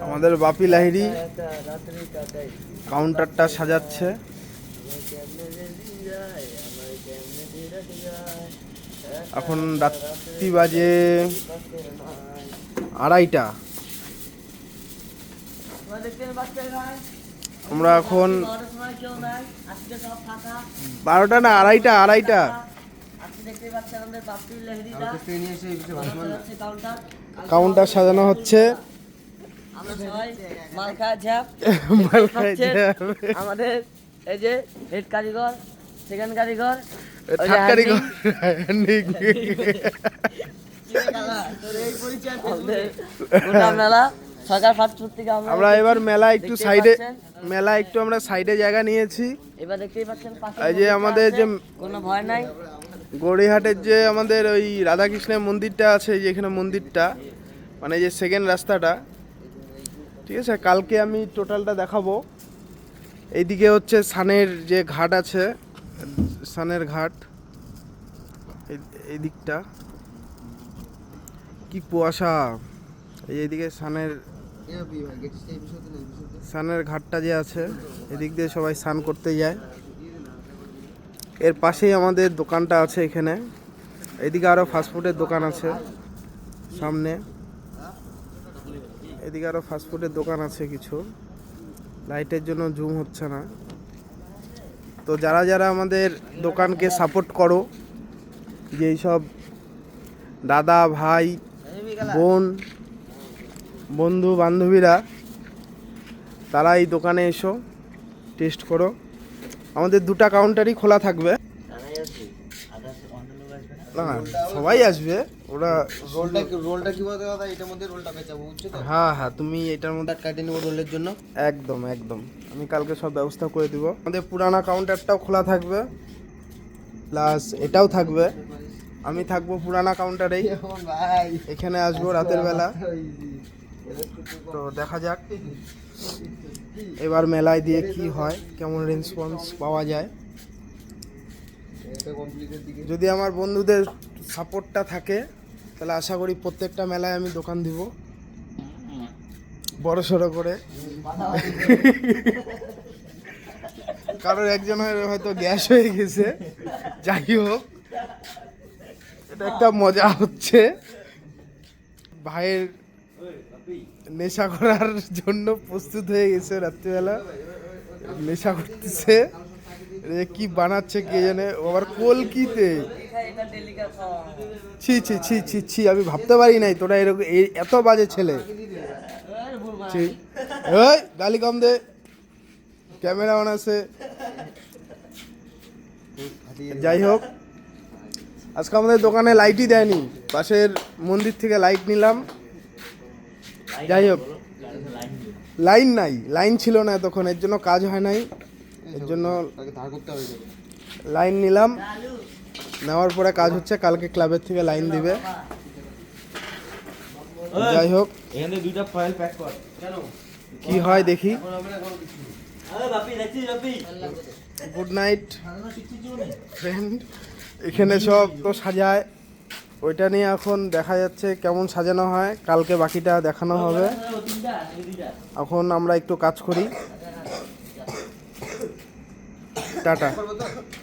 আমাদের বাপি লাহিড়ী কাউন্টারটা সাজাচ্ছে। এখন রাত্রি বাজে 2:30। আমরা এখন 12টা না 2:30। কাউন্টার সাজানো হচ্ছে। আমাদের এই যে হেড কারিগর, সেকেন্ড কারিগর, থার্ড কারিগর, মেলা সরকার ফাস্ট ফুড থেকে আমরা এবার মেলা একটু আমরা সাইডে জায়গা নিয়েছি। এবার দেখতেই পাচ্ছেন এই যে আমাদের যে কোনো ভয় নাই, গড়িহাটের যে আমাদের ওই রাধাকৃষ্ণের মন্দিরটা আছে, যেখানে মন্দিরটা মানে যে সেকেন্ড রাস্তাটা, ঠিক আছে, কালকে আমি টোটালটা দেখাবো। এইদিকে হচ্ছে সানের যে ঘাট আছে, সানের ঘাট, এই দিকটা কি কুয়াশা। এইদিকে সানের ঘাটটা যে আছে, এদিক দিয়ে সবাই স্নান করতে যায়। এর পাশেই আমাদের দোকানটা আছে এখানে। এদিকে আরও ফাস্টফুডের দোকান আছে সামনে। এদিকে আরও ফাস্টফুডের দোকান আছে কিছু, লাইটের জন্য জুম হচ্ছে না। তো যারা যারা আমাদের দোকানকে সাপোর্ট করো, যেই সব দাদা ভাই বোন বন্ধু বান্ধবীরা, তারা এই দোকানে এসো, টেস্ট করো। আমাদের 2টা কাউন্টারই খোলা থাকবে। না সবাই আসবে, ওরা রোলটা কি বলতে দাদা, এটার মধ্যে রোলটা বেচাবো, বুঝছো তো? হ্যাঁ তুমি এটার মধ্যে কাটে নেবো রোলের জন্য। একদম আমি কালকে সব ব্যবস্থা করে দিব। আমাদের পুরানা কাউন্টারটাও খোলা থাকবে, প্লাস এটাও থাকবে। আমি থাকবো পুরানা কাউন্টারেই, এখানে আসবো রাতের বেলা। তো দেখা যাক এবার মেলায় দিয়ে কি হয়, কেমন রেসপন্স পাওয়া যায়। যদি আমার বন্ধুদের সাপোর্টটা থাকে, তাহলে আশা করি প্রত্যেকটা মেলায় আমি দোকান দিব বড় সড়ো করে। কারোর একজনের হয়তো গ্যাস হয়ে গেছে, যাই হোক এটা একটা মজা হচ্ছে। ভাইয়ের নেশা করার জন্য প্রস্তুত হয়ে গেছে, রাত্রিবেলা নেশা করতেছে। কি বানাচ্ছে কে জানে, আবার কলকিতে। ছি ছি ছি ছি ছি, আমি ভাবতে পারি নাই তোরা এরকম এত বাজে ছেলে। ওই গালি কম দে, ক্যামেরা অন আছে। যাই হোক, আজকে আমাদের দোকানে লাইটই দেয়নি, পাশের মন্দির থেকে লাইট নিলাম। যাই হোক, লাইন ছিল না এতক্ষণ, এর জন্য কাজ হয় নাই, এর জন্য লাইন নিলাম। নেওয়ার পরে কাজ হচ্ছে, কালকে ক্লাবের থেকে লাইন দিবে। যাই হোক, কি হয় দেখি। Good night friend. এখানে সব তো সাজায়, ওইটা নিয়ে এখন দেখা যাচ্ছে কেমন সাজানো হয়, কালকে বাকিটা দেখানো হবে। এখন আমরা একটু কাজ করি। টাটা।